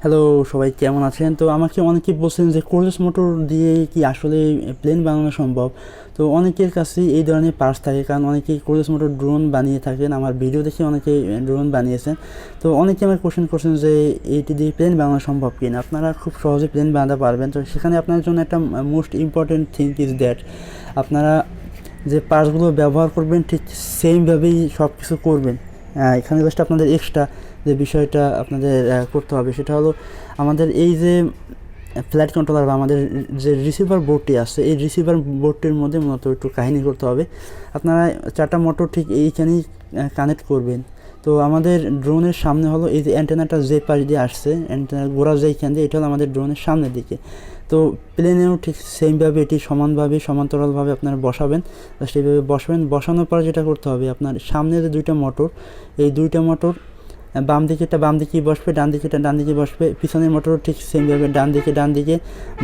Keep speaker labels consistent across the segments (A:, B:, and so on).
A: Hello সবাই কেমন আছেন? তো আমাকে অনেকে বলছেন যে কোরলেস মোটর দিয়ে কি আসলে প্লেন বানানো সম্ভব? তো অনেকের কাছে এই ধরনের পার্টস থাকে, কারণ অনেকেই কোরলেস মোটর ড্রোন বানিয়ে থাকেন। আমার ভিডিও দেখে অনেকে ড্রোন বানিয়েছেন। তো অনেকে আমাকে কোশ্চেন করছেন যে এইটি দিয়ে প্লেন বানানো সম্ভব কিনা। আপনারা খুব সহজে প্লেন বানাতে পারবেন। তো সেখানে আপনার জন্য একটা most important thing is that আপনারা যে পার্টসগুলো ব্যবহার করবেন ঠিক সেমভাবেই সব কিছু করবেন। এখানে জাস্ট আপনাদের এক্সট্রা যে বিষয়টা আপনাদের করতে হবে সেটা হলো আমাদের এই যে ফ্লাইট কন্ট্রোলার বা আমাদের যে রিসিভার বোর্ডটি আছে, এই রিসিভার বোর্ডটির মধ্যে মূলত একটু কাহিনী করতে হবে। আপনারা 4টা মোটর ঠিক এইখানেই কানেক্ট করবেন। তো আমাদের ড্রোনের সামনে হলো এই যে অ্যান্টেনাটা যে পাশ দিয়ে আসছে, অ্যান্টেনার গোড়া যেইখান দিয়ে, এটা হলো আমাদের ড্রোনের সামনের দিকে। তো প্লেনেও ঠিক সেমভাবে এটি সমানভাবে সমান্তরালভাবে আপনারা বসাবেন। সেইভাবে বসাবেন। বসানোর পর যেটা করতে হবে, আপনার সামনে যে 2টা মোটর, এই 2টা মোটর বাম দিকেরটা বাম দিকেই বসবে, ডান দিকেরটা ডান দিকে বসবে। পিছনের মোটরও ঠিক সেমভাবে ডান দিকে,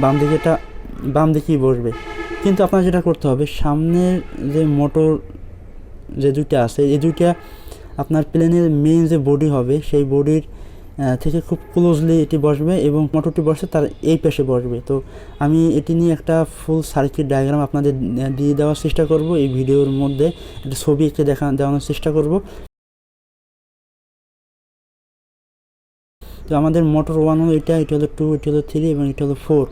A: বাম দিকেরটা বাম দিকেই বসবে। কিন্তু আপনার যেটা করতে হবে, সামনের যে মোটর যে 2টা আছে, এই 2টা আপনার প্লেনের মেইন যে বডি হবে সেই বডির থেকে খুব ক্লোজলি এটি বসবে এবং মোটরটি বসে তার এই পাশে বসবে। তো আমি এটি নিয়ে একটা ফুল সার্কিট ডায়াগ্রাম আপনাদের দিয়ে দেওয়ার চেষ্টা করব এই ভিডিওর মধ্যে। একটা ছবি এঁকে দেওয়ানোর চেষ্টা করব। তো আমাদের মোটর 1 হলো এটা হলো 2, এটা হলো 3 এবং এটা হলো 4।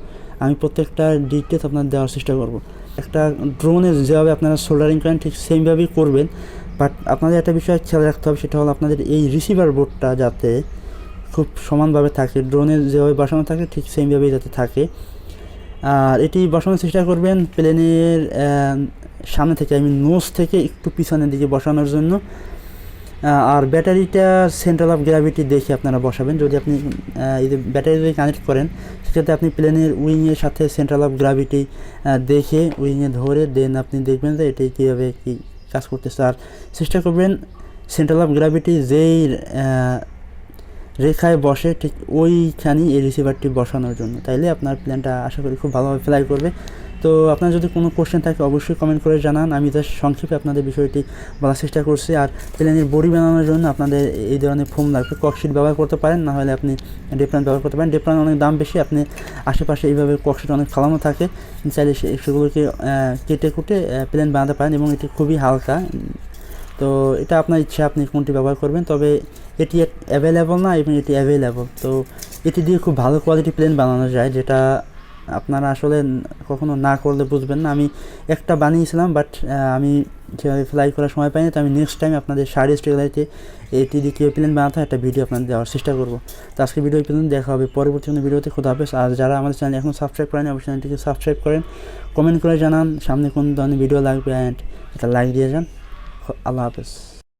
A: আমি প্রত্যেকটা ডিটেলস আপনাদের দেওয়ার চেষ্টা করব। একটা ড্রোনে যেভাবে আপনারা সোল্ডারিং করেন ঠিক সেমভাবেই করবেন। বাট আপনাদের একটা বিষয় খেয়াল রাখতে হবে, সেটা হলো আপনাদের এই রিসিভার বোর্ডটা যাতে খুব সমানভাবে থাকে, ড্রোনের যেভাবে বসানো থাকে ঠিক সেমভাবেই যাতে থাকে। আর এটি বসানোর চেষ্টা করবেন প্লেনের সামনে থেকে, আমি নোজ থেকে একটু পিছনের দিকে বসানোর জন্য। আর ব্যাটারিটা সেন্ট্রাল অফ গ্র্যাভিটি দেখে আপনারা বসাবেন। যদি আপনি এই যে ব্যাটারি যদি কানেক্ট করেন, সেক্ষেত্রে আপনি প্লেনের উইংয়ের সাথে সেন্ট্রাল অফ গ্র্যাভিটি দেখে উইংয়ে ধরে দেন আপনি দেখবেন যে এটি কীভাবে কী কাজ করতেছে। আর চেষ্টা করবেন সেন্ট্রাল অফ গ্র্যাভিটি যেই রেখায় বসে ঠিক ওইখানেই এই রিসিভারটি বসানোর জন্য। তাইলে আপনার প্ল্যানটা আশা করি খুব ভালোভাবে ফ্লাই করবে। তো আপনার যদি কোনো কোশ্চেন থাকে অবশ্যই কমেন্ট করে জানান। আমি জাস্ট সংক্ষেপে আপনাদের বিষয়টি বলার চেষ্টা করছি। আর প্লেনের বডি বানানোর জন্য আপনাদের এই ধরনের ফোম লাগবে। ককশিট ব্যবহার করতে পারেন, না হলে আপনি ডেপ্লান ব্যবহার করতে পারেন। ডেপ্লান অনেক দাম বেশি, আপনি আশেপাশে এইভাবে ককশিট অনেক ফালানো থাকে, চাইলে সেগুলোকে কেটে কুটে প্লেন বানাতে পারেন এবং এটি খুবই হালকা। তো এটা আপনার ইচ্ছা আপনি কোনটি ব্যবহার করবেন। তবে এটি অ্যাভেলেবল না এবং এটি অ্যাভেলেবল। তো এটি দিয়ে খুব ভালো কোয়ালিটি প্লেন বানানো যায়, যেটা আপনারা আসলে কখনো না করলে বুঝবেন না। আমি একটা বানিয়েছিলাম, বাট আমি সেভাবে ফ্লাই করার সময় পাইনি। তো আমি নেক্সট টাইম আপনাদের শাড়ি স্ট্রিলাইতে এটি দিয়ে কীভাবে প্লেন বানাতে হয় একটা ভিডিও আপনাদের দেওয়ার চেষ্টা করব। তো আজকে ভিডিও প্লেন দেখা হবে পরবর্তী কোনো ভিডিওতে। খোদা হাফেজ। আর যারা আমাদের চ্যানেল এখনও সাবস্ক্রাইব করেন অবশ্যই চ্যানেলটিকে সাবস্ক্রাইব করেন, কমেন্ট করে জানান সামনে কোন ধরনের ভিডিও লাগবে, অ্যান্ড এটা লাইক দিয়ে যান। আল্লাহ হাফেজ।